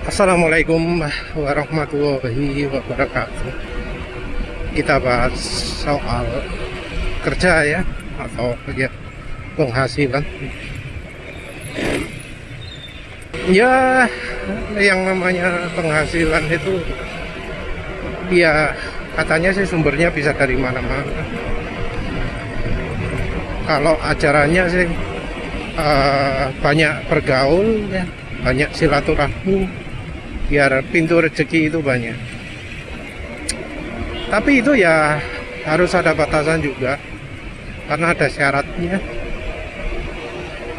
Assalamualaikum warahmatullahi wabarakatuh. Kita bahas soal kerja ya, atau ya penghasilan. Ya, yang namanya penghasilan itu ya katanya sih sumbernya bisa dari mana-mana. Kalau ajarannya sih banyak bergaul ya, banyak silaturahmi, biar pintu rezeki itu banyak. Tapi itu ya harus ada batasan juga, karena ada syaratnya.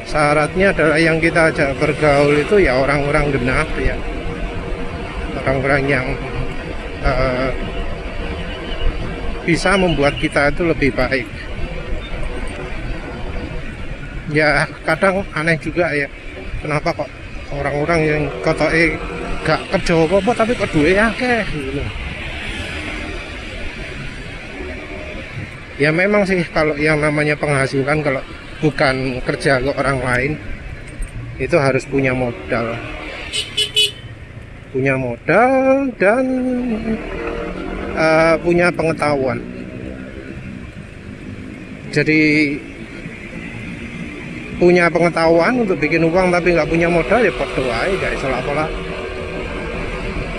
Syaratnya adalah yang kita ajak bergaul itu ya orang-orang genap ya, orang-orang yang bisa membuat kita itu lebih baik. Ya kadang aneh juga ya, kenapa kok orang-orang yang kotoke gak kerja apa-apa tapi kok duwe akeh gitu. Ya memang sih kalau yang namanya penghasilan, kalau bukan kerja ke orang lain, itu harus punya modal. Punya modal dan punya pengetahuan. Jadi punya pengetahuan untuk bikin uang tapi nggak punya modal ya podo ae, gak iso apa-apa.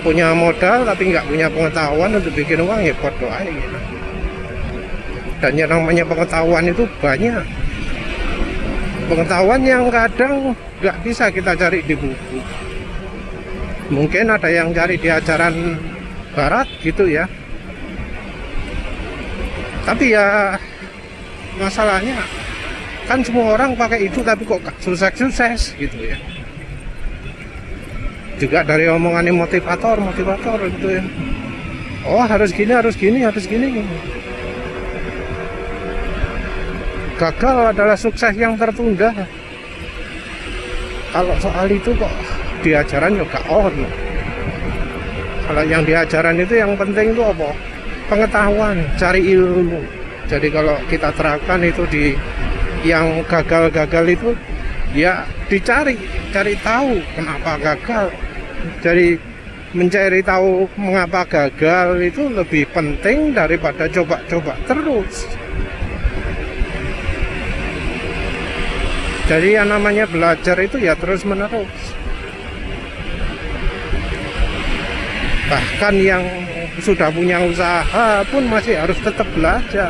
Punya modal tapi nggak punya pengetahuan untuk bikin uang ya podo ae gitu. Dan yang namanya pengetahuan itu banyak. Pengetahuan yang kadang nggak bisa kita cari di buku. Mungkin ada yang cari di ajaran barat gitu ya. Tapi ya masalahnya kan semua orang pakai itu tapi kok sukses gitu ya. Juga dari omongan motivator gitu ya. Oh harus gini. Gagal adalah sukses yang tertunda. Kalau soal itu kok diajaran juga on. Kalau yang diajaran itu yang penting itu apa? Pengetahuan, cari ilmu. Jadi kalau kita terapkan itu di yang gagal itu ya cari tahu kenapa gagal. Jadi mencari tahu mengapa gagal itu lebih penting daripada coba-coba terus. Jadi yang namanya belajar itu ya terus menerus. Bahkan yang sudah punya usaha pun masih harus tetap belajar.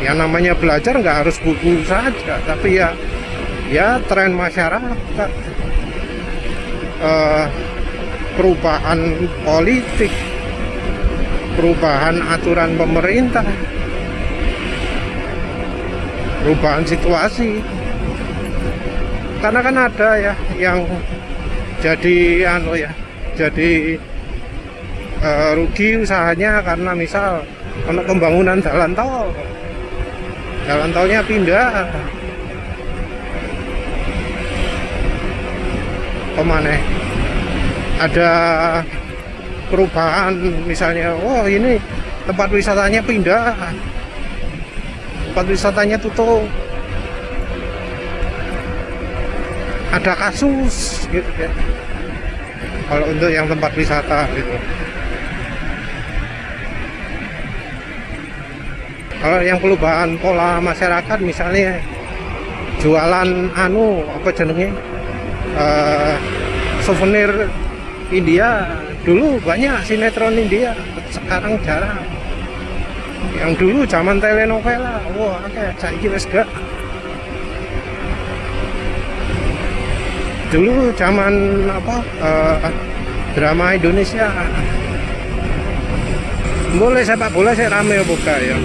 Yang namanya belajar nggak harus buku saja, tapi ya tren masyarakat, perubahan politik, perubahan aturan pemerintah, perubahan situasi. Karena kan ada ya yang jadi rugi usahanya karena misal untuk pembangunan jalan tolnya pindah kemana, ada perubahan misalnya, oh ini tempat wisatanya pindah, tempat wisatanya tutup, ada kasus gitu ya. Kalau untuk yang tempat wisata gitu. Kalau yang perubahan pola masyarakat misalnya jualan souvenir India, dulu banyak sinetron India, sekarang jarang. Yang dulu zaman telenovela, wah saiki wis gak. Dulu zaman drama Indonesia, boleh sepak bola saya rame buka ya.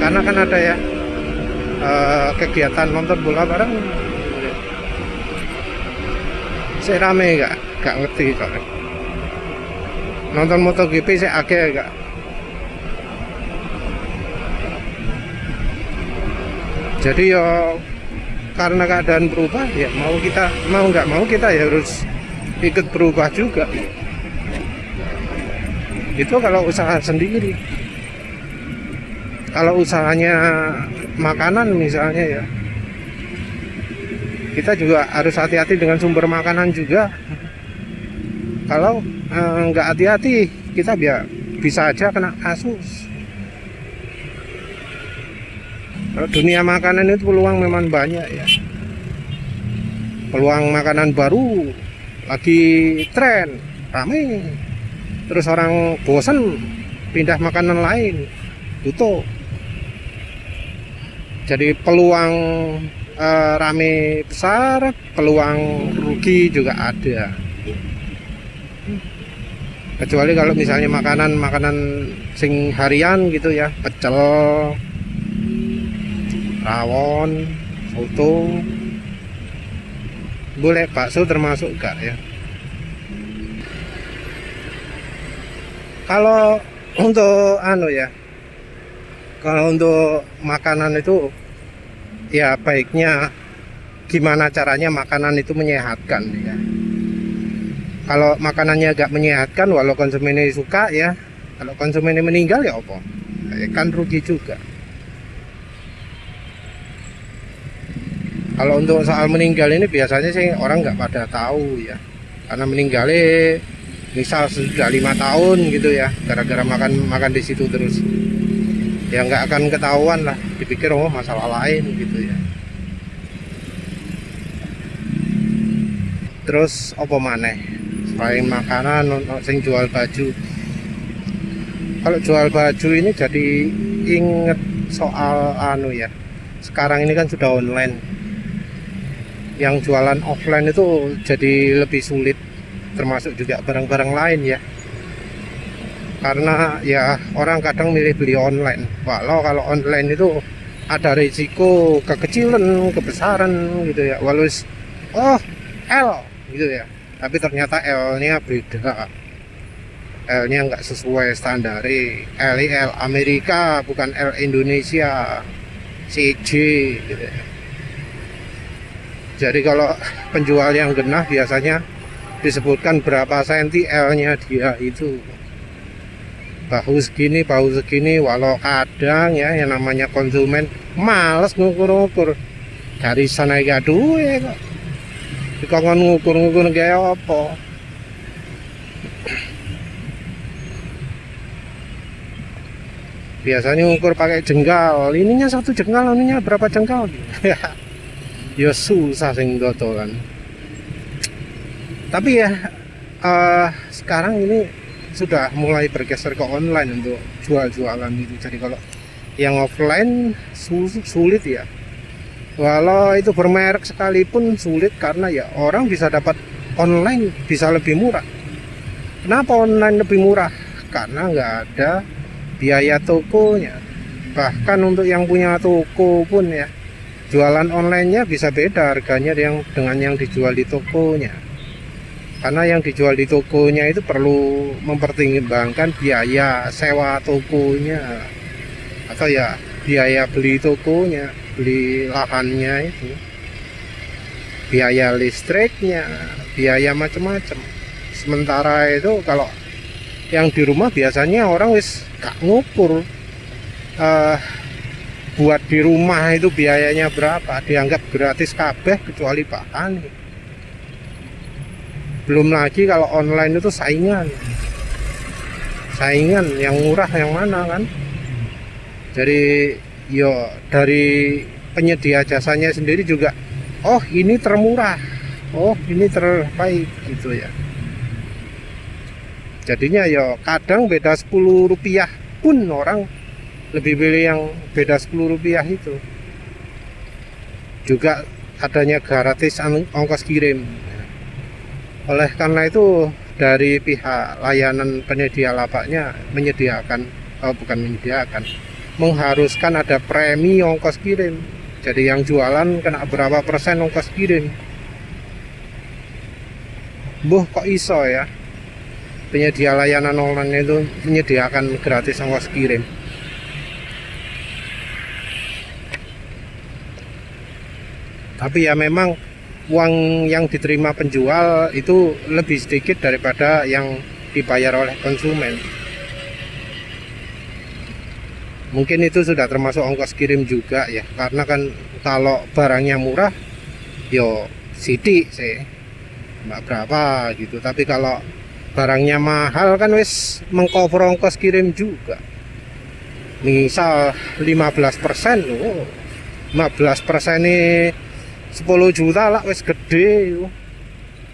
Karena kan ada ya kegiatan nonton bola bareng, saya rame gak ngerti soalnya. Nonton MotoGP saya akeh gak. Jadi ya karena keadaan berubah ya mau nggak mau kita ya harus ikut berubah juga. Itu kalau usaha sendiri. Kalau usahanya makanan misalnya ya, kita juga harus hati-hati dengan sumber makanan juga. Kalau nggak hati-hati, kita bisa aja kena kasus. Kalau dunia makanan itu peluang memang banyak ya. Peluang makanan baru lagi tren, rame. Terus orang bosan pindah makanan lain, tutup. Jadi peluang rame besar, peluang rugi juga ada. Kecuali kalau misalnya makanan sing harian gitu ya, pecel, rawon, soto, boleh. Bakso termasuk enggak ya? Kalau untuk kalau untuk makanan itu ya baiknya gimana caranya makanan itu menyehatkan ya. Kalau makanannya agak menyehatkan, walau konsumennya suka ya, kalau konsumennya meninggal ya apa? Kan rugi juga. Kalau untuk soal meninggal ini biasanya sih orang nggak pada tahu ya, karena meninggalnya misal sudah 5 tahun gitu ya, gara-gara makan di situ terus, ya nggak akan ketahuan lah, dipikir oh masalah lain gitu ya. Terus apa maneh selain makanan, sing jual baju. Kalau jual baju ini jadi inget soal ya, sekarang ini kan sudah online. Yang jualan offline itu jadi lebih sulit, termasuk juga barang-barang lain ya, karena ya orang kadang milih beli online. Walau kalau online itu ada risiko kekecilan, kebesaran gitu ya, walau oh L gitu ya, tapi ternyata L nya beda, L nya nggak sesuai standar. L Amerika bukan L Indonesia, CJ gitu ya. Jadi kalau penjual yang genah biasanya disebutkan berapa senti L-nya dia itu, bahu segini, walau kadang ya yang namanya konsumen males ngukur-ngukur, garisan aja duwe kok dikongkon ngukur-ngukur kayak apa. Biasanya ngukur pakai jengkal, ininya 1 jengkal, ininya berapa jengkal. Ya susah sing dodolan. Tapi ya sekarang ini sudah mulai bergeser ke online untuk jual-jualan itu. Jadi kalau yang offline sulit ya, walau itu bermerek sekalipun sulit, karena ya orang bisa dapat online bisa lebih murah. Kenapa online lebih murah? Karena nggak ada biaya tokonya. Bahkan untuk yang punya toko pun ya, jualan online-nya bisa beda harganya dengan yang dijual di tokonya. Karena yang dijual di tokonya itu perlu mempertimbangkan biaya sewa tokonya, atau ya biaya beli tokonya, beli lahannya itu, biaya listriknya, biaya macam-macam. Sementara itu kalau yang di rumah biasanya orang wis gak ngukur, buat di rumah itu biayanya berapa, dianggap gratis kabeh kecuali bahan. Belum lagi kalau online itu saingan yang murah yang mana kan. Jadi yo dari penyedia jasanya sendiri juga, oh ini termurah, oh ini terbaik gitu ya. Jadinya ya kadang beda 10 rupiah pun orang lebih pilih yang beda 10 rupiah itu. Juga adanya gratis ongkos kirim. Oleh karena itu dari pihak layanan penyedia lapaknya mengharuskan ada premi ongkos kirim. Jadi yang jualan kena berapa persen ongkos kirim. Kok iso ya penyedia layanan online itu menyediakan gratis ongkos kirim. Tapi ya memang uang yang diterima penjual itu lebih sedikit daripada yang dibayar oleh konsumen. Mungkin itu sudah termasuk ongkos kirim juga ya, karena kan kalau barangnya murah yo sidik sih, nggak berapa gitu. Tapi kalau barangnya mahal kan wis mengcover ongkos kirim juga. Misal 15%, oh, 15% ini 10 juta lah, wis gede yo.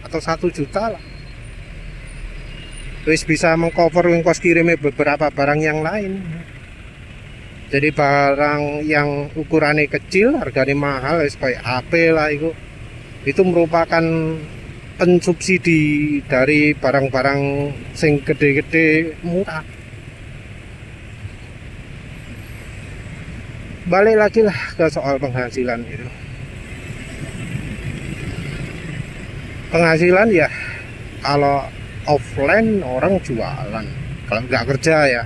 Atau 1 juta lah, wis bisa mengcover ongkos kirimnya beberapa barang yang lain. Jadi barang yang ukurannya kecil harganya mahal, kayak HP lah itu merupakan pensubsidi dari barang-barang sing gede-gede murah. Balik lagi lah ke soal penghasilan itu. Penghasilan ya kalau offline orang jualan, kalau nggak kerja ya,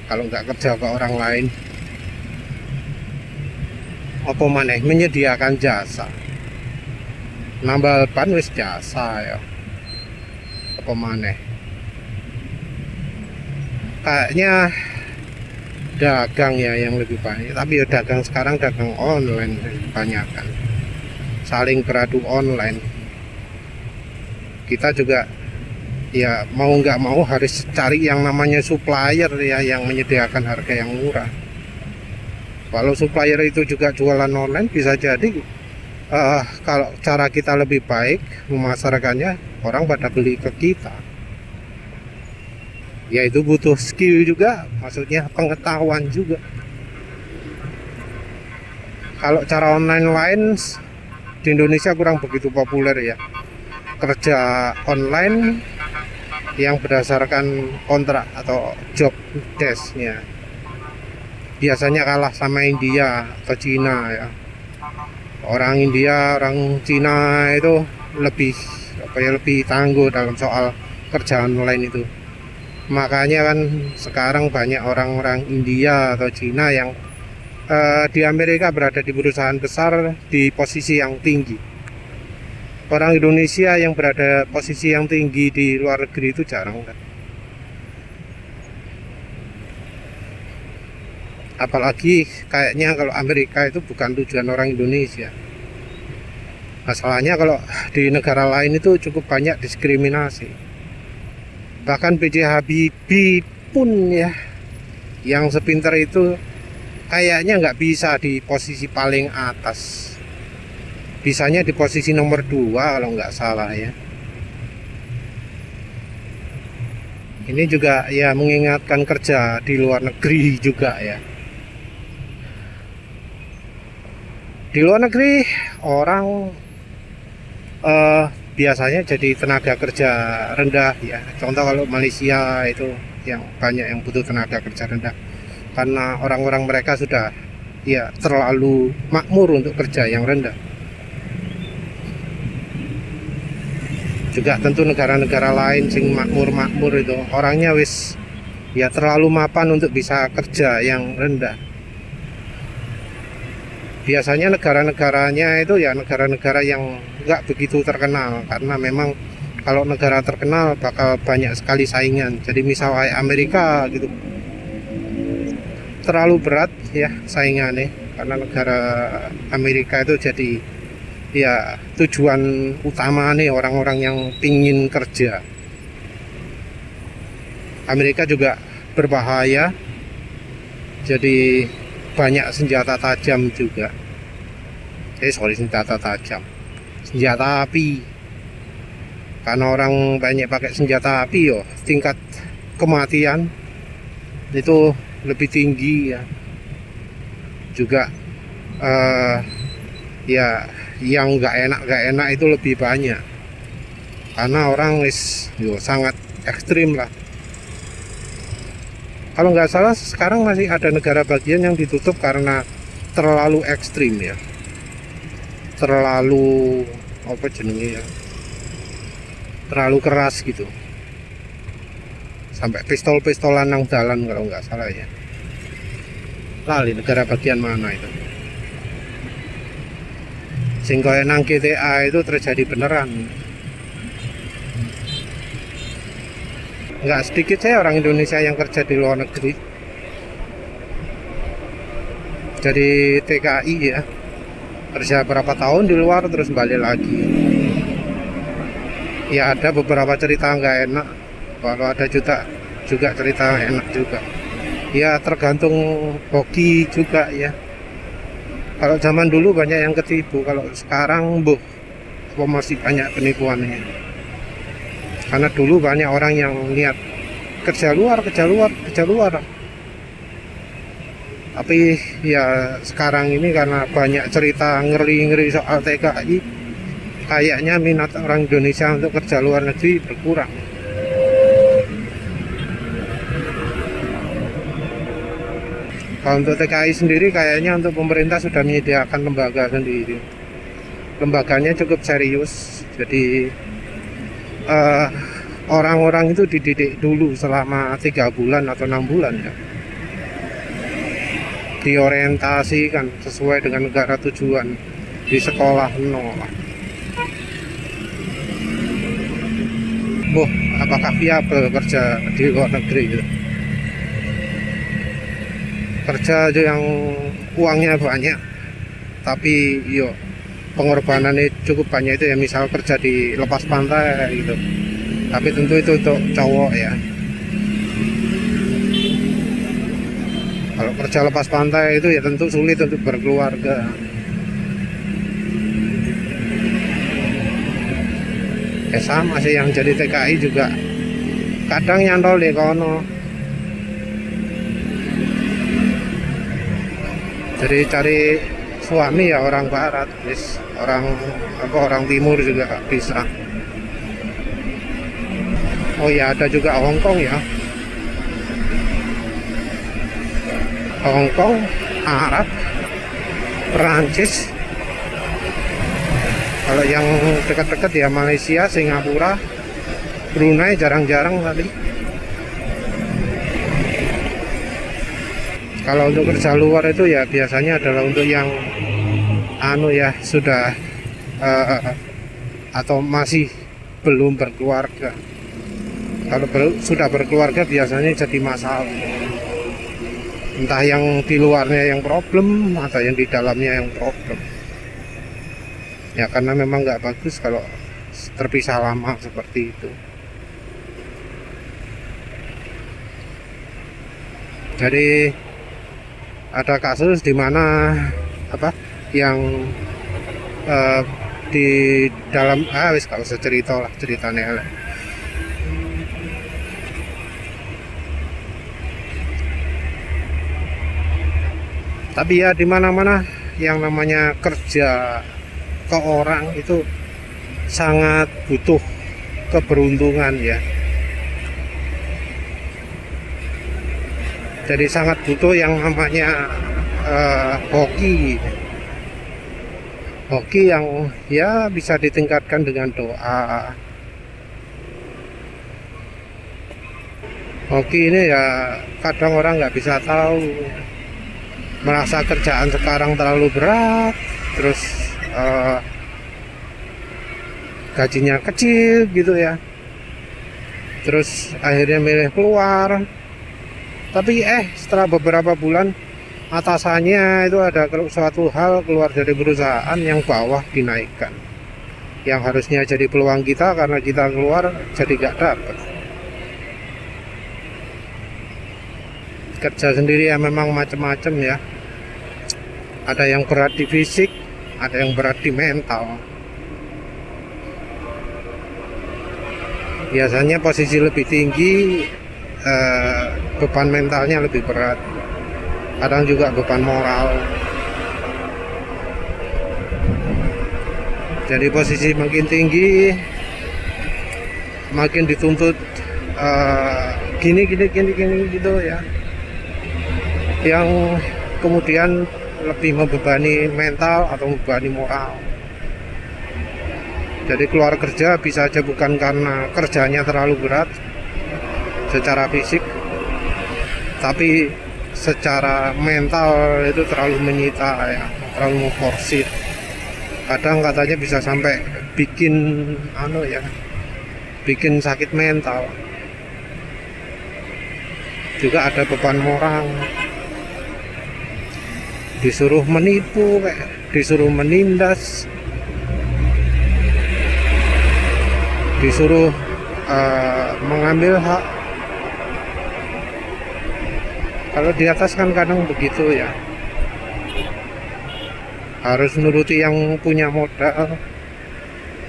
kalau nggak kerja ke orang lain, apa maneh menyediakan jasa, nambal ban wis jasa ya, apa maneh kayaknya dagang ya yang lebih banyak. Tapi ya dagang sekarang dagang online banyak kan, saling beradu online. Kita juga ya mau nggak mau harus cari yang namanya supplier ya, yang menyediakan harga yang murah. Kalau supplier itu juga jualan online, bisa jadi kalau cara kita lebih baik memasarkannya, orang pada beli ke kita. Ya itu butuh skill juga, maksudnya pengetahuan juga. Kalau cara online lain di Indonesia kurang begitu populer ya. Kerja online yang berdasarkan kontrak atau job desk-nya biasanya kalah sama India atau Cina ya. Orang India, orang Cina itu lebih tangguh dalam soal kerja online itu. Makanya kan sekarang banyak orang-orang India atau Cina yang di Amerika berada di perusahaan besar di posisi yang tinggi. Orang Indonesia yang berada posisi yang tinggi di luar negeri itu jarang kan. Apalagi kayaknya kalau Amerika itu bukan tujuan orang Indonesia. Masalahnya kalau di negara lain itu cukup banyak diskriminasi. Bahkan B.J. Habibie pun ya, yang sepintar itu kayaknya nggak bisa di posisi paling atas. Bisanya di posisi nomor 2 kalau nggak salah ya. Ini juga ya mengingatkan kerja di luar negeri juga ya. Di luar negeri orang biasanya jadi tenaga kerja rendah ya. Contoh kalau Malaysia itu yang banyak yang butuh tenaga kerja rendah, karena orang-orang mereka sudah ya terlalu makmur untuk kerja yang rendah. Juga tentu negara-negara lain sing makmur itu orangnya wis ya terlalu mapan untuk bisa kerja yang rendah. Biasanya negara-negaranya itu ya negara-negara yang nggak begitu terkenal, karena memang kalau negara terkenal bakal banyak sekali saingan. Jadi misalnya Amerika gitu terlalu berat ya saingannya, karena negara Amerika itu jadi ya tujuan utama nih orang-orang yang pingin kerja. Amerika juga berbahaya, jadi banyak senjata tajam juga. Senjata tajam, senjata api. Karena orang banyak pakai senjata api yo, tingkat kematian itu lebih tinggi ya. Juga ya yang nggak enak itu lebih banyak, karena orang sangat ekstrim lah. Kalau nggak salah sekarang masih ada negara bagian yang ditutup karena terlalu ekstrim ya, terlalu apa jenenge ya, terlalu keras gitu, sampai pistol-pistolan nang jalan kalau nggak salah ya. Lali negara bagian mana itu, sehingga nang GTA itu terjadi beneran. Nggak sedikit saya orang Indonesia yang kerja di luar negeri, jadi TKI ya, kerja berapa tahun di luar terus balik lagi. Ya ada beberapa cerita nggak enak, kalau ada juga cerita enak juga. Ya tergantung hoki juga ya. Kalau zaman dulu banyak yang ketipu, kalau sekarang apa masih banyak penipuannya. Karena dulu banyak orang yang niat kerja luar. Tapi ya sekarang ini karena banyak cerita ngeri-ngeri soal TKI, kayaknya minat orang Indonesia untuk kerja luar negeri berkurang. Kalau untuk TKI sendiri kayaknya untuk pemerintah sudah menyediakan lembaga sendiri. Lembaganya cukup serius, jadi orang-orang itu dididik dulu selama 3 bulan atau 6 bulan ya. Diorientasikan sesuai dengan negara tujuan di sekolah nol. Apakah viable kerja di luar negeri gitu? Kerja aja yang uangnya banyak, tapi pengorbanannya cukup banyak itu ya, misal kerja di lepas pantai gitu. Tapi tentu itu untuk cowok ya. Kalau kerja lepas pantai itu ya tentu sulit untuk berkeluarga. Ya sama sih, yang jadi TKI juga kadang nyantol di kono. Jadi cari suami ya orang barat, orang timur juga bisa. Oh ya, ada juga Hong Kong ya. Hong Kong, Arab, Perancis. Kalau yang dekat-dekat ya Malaysia, Singapura, Brunei jarang-jarang tadi. Kalau untuk kerja luar itu ya biasanya adalah untuk yang sudah atau masih belum berkeluarga. Kalau sudah berkeluarga biasanya jadi masalah. Entah yang di luarnya yang problem atau yang di dalamnya yang problem. Ya karena memang nggak bagus kalau terpisah lama seperti itu. Jadi ada kasus di mana yang di dalam wis gak usah cerita lah ceritanya lah. Tapi ya di mana-mana yang namanya kerja ke orang itu sangat butuh keberuntungan ya. Jadi sangat butuh yang namanya hoki yang ya bisa ditingkatkan dengan doa. Hoki ini ya kadang orang nggak bisa tahu, merasa kerjaan sekarang terlalu berat, terus gajinya kecil gitu ya, terus akhirnya milih keluar. Tapi setelah beberapa bulan atasannya itu ada suatu hal keluar dari perusahaan yang bawah dinaikkan, yang harusnya jadi peluang kita karena kita keluar jadi gak dapet. Kerja sendiri ya memang macam-macam ya, ada yang berat di fisik, ada yang berat di mental. Biasanya posisi lebih tinggi beban mentalnya lebih berat, kadang juga beban moral. Jadi posisi makin tinggi makin dituntut gini gitu ya, yang kemudian lebih membebani mental atau membebani moral. Jadi keluar kerja bisa aja bukan karena kerjanya terlalu berat secara fisik, tapi secara mental itu terlalu menyita ya, terlalu memforsir. Kadang katanya bisa sampai bikin bikin sakit mental. Juga ada beban moral, disuruh menipu kayak disuruh menindas, disuruh mengambil hak. Kalau di atas kan kadang begitu ya, harus nuruti yang punya modal,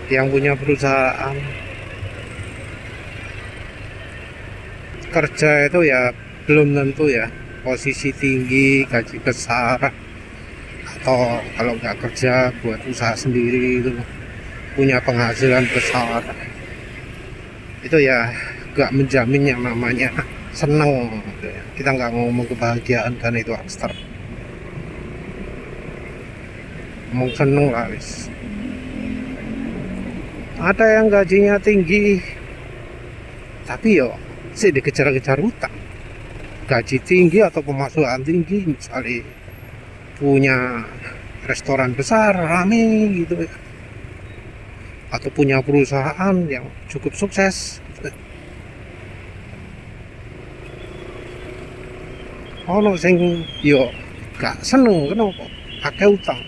yang punya perusahaan. Kerja itu ya belum tentu ya posisi tinggi, gaji besar, atau kalau nggak kerja buat usaha sendiri itu punya penghasilan besar. Itu ya nggak menjamin yang namanya seneng. Kita nggak ngomong kebahagiaan karena itu abstrak, ngomong seneng lah wis. Ada yang gajinya tinggi tapi yo sih dikejar-kejar utang. Gaji tinggi atau pemasukan tinggi, misalnya punya restoran besar rame gitu ya, atau punya perusahaan yang cukup sukses. Ono sing yo gak seneng, kenapa? Akeh utang,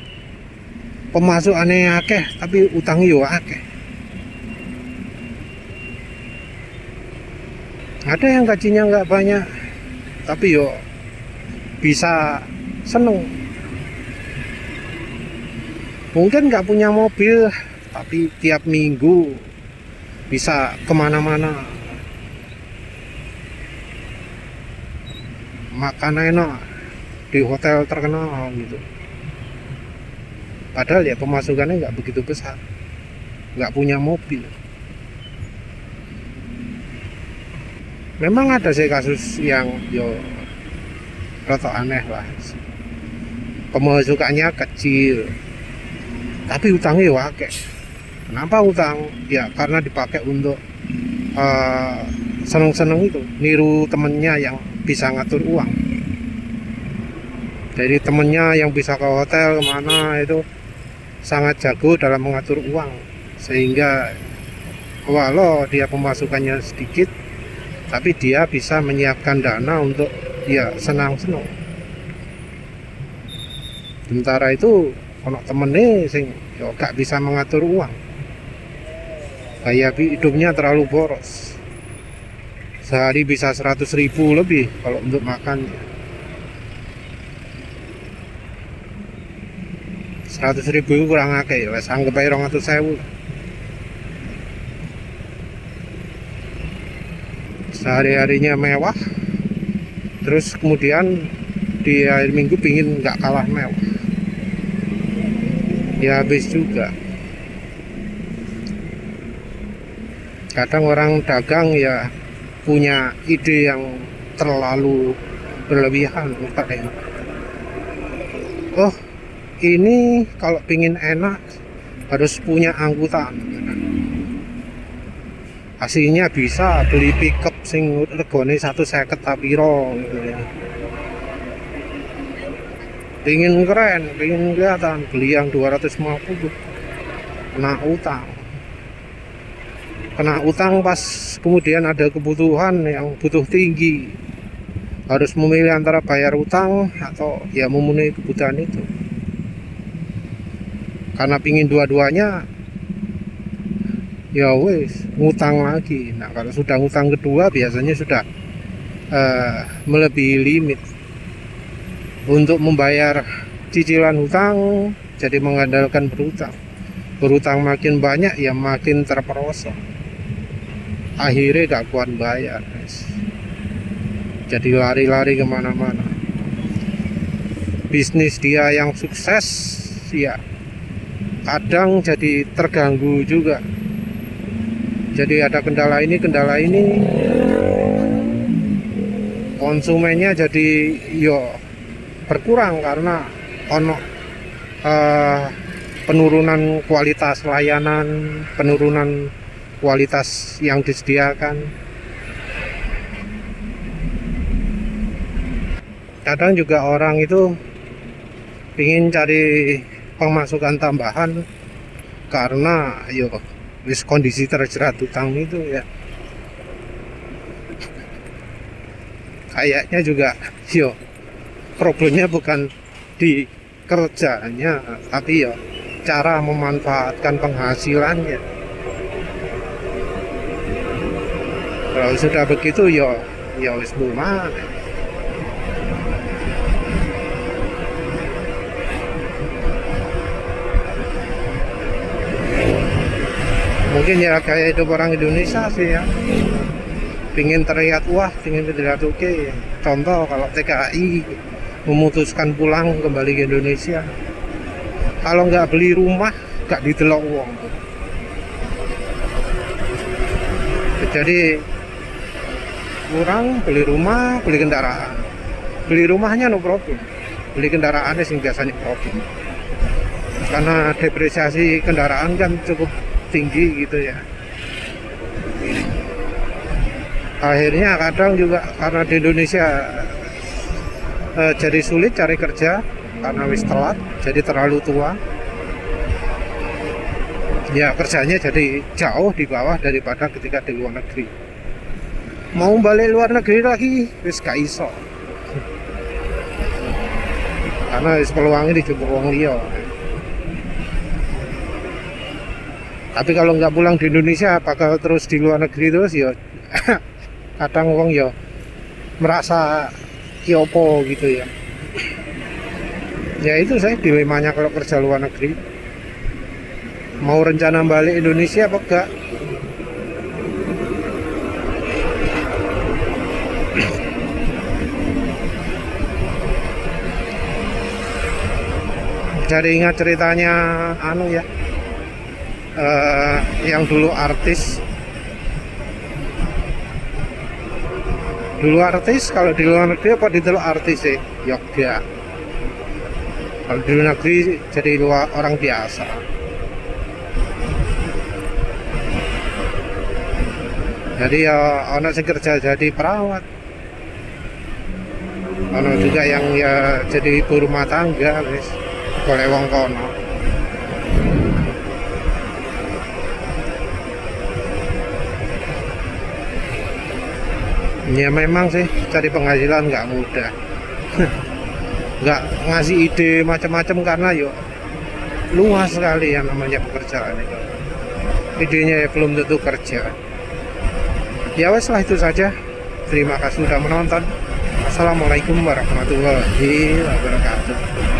pemasukannya akeh tapi utang yo akeh. Ada yang gajinya nggak banyak tapi yo bisa seneng. Mungkin nggak punya mobil tapi tiap minggu bisa kemana-mana, makan enak di hotel terkenal gitu. Padahal ya pemasukannya nggak begitu besar, nggak punya mobil. Memang ada sih kasus yang yo rada aneh lah, pemasukannya kecil tapi utangnya wakil. Kenapa utang? Ya karena dipakai untuk seneng-seneng itu, niru temennya yang bisa ngatur uang. Jadi temennya yang bisa ke hotel kemana itu sangat jago dalam mengatur uang, sehingga walau dia pemasukannya sedikit tapi dia bisa menyiapkan dana untuk ya senang-senang. Sementara itu ono temennya sing yo gak bisa mengatur uang, gaya hidupnya terlalu boros, sehari bisa 100.000 lebih kalau untuk makan. 100.000 kurang akeh ya, wes anggap ae 200.000. Sehari-harinya mewah, terus kemudian di akhir minggu pingin nggak kalah mewah, ya habis juga. Kadang orang dagang ya punya ide yang terlalu berlebihan. Oh, ini kalau pingin enak harus punya angkutan. Aslinya bisa beli pickup sing regane 150 tapiro gitu ya. Pingin keren, pingin kelihatan, beli yang 250, kena utang. Kena utang pas kemudian ada kebutuhan yang butuh tinggi, harus memilih antara bayar utang atau ya memenuhi kebutuhan itu. Karena pingin dua-duanya, ya wes ngutang lagi. Nah kalau sudah ngutang kedua biasanya sudah melebihi limit untuk membayar cicilan hutang, jadi mengandalkan berutang. Berutang makin banyak ya makin terperosok, akhirnya gak kuat bayar, guys. Jadi lari-lari kemana-mana. Bisnis dia yang sukses ya kadang jadi terganggu juga. Jadi ada kendala ini, konsumennya jadi yo berkurang karena ono penurunan kualitas layanan, penurunan kualitas yang disediakan. Kadang juga orang itu ingin cari pemasukan tambahan karena yo wis kondisi terjerat utang itu ya. Kayaknya juga yo problemnya bukan di kerjanya, tapi ya cara memanfaatkan penghasilannya. Kalau sudah begitu ya wis mana. Mungkin ya kayak hidup orang Indonesia sih ya, pingin terlihat wah, pingin terlihat oke. Contoh kalau TKI memutuskan pulang kembali ke Indonesia, kalau nggak beli rumah nggak didelok uang. Jadi kurang beli rumah, beli kendaraan. Beli rumahnya no problem, beli kendaraannya sih biasanya problem, karena depresiasi kendaraan kan cukup tinggi gitu ya. Akhirnya kadang juga karena di Indonesia jadi sulit cari kerja karena wis telat, jadi terlalu tua. Ya kerjanya jadi jauh di bawah daripada ketika di luar negeri. Mau balik luar negeri lagi wis gak iso, karena wis peluangnya dijupuk wong liya. Tapi kalau nggak pulang di Indonesia bakal terus di luar negeri terus ya. Kadang wong ya merasa kiopo gitu ya. Ya itu saya dilemanya kalau kerja luar negeri. Mau rencana balik Indonesia apa enggak? Jadi ingat ceritanya anu ya, yang dulu artis kalau di luar negeri apa di teluk artis sih Yogyakarta, kalau di luar negeri jadi orang biasa. Jadi ya ono sing kerja jadi perawat, ono juga yang ya jadi ibu rumah tangga wis boleh wong kono. Ya memang sih cari penghasilan nggak mudah. Nggak ngasih ide macam-macam karena yuk luas sekali yang namanya pekerjaan itu. Idenya ya belum tentu kerja. Ya wes lah itu saja. Terima kasih sudah menonton. Assalamualaikum warahmatullahi wabarakatuh.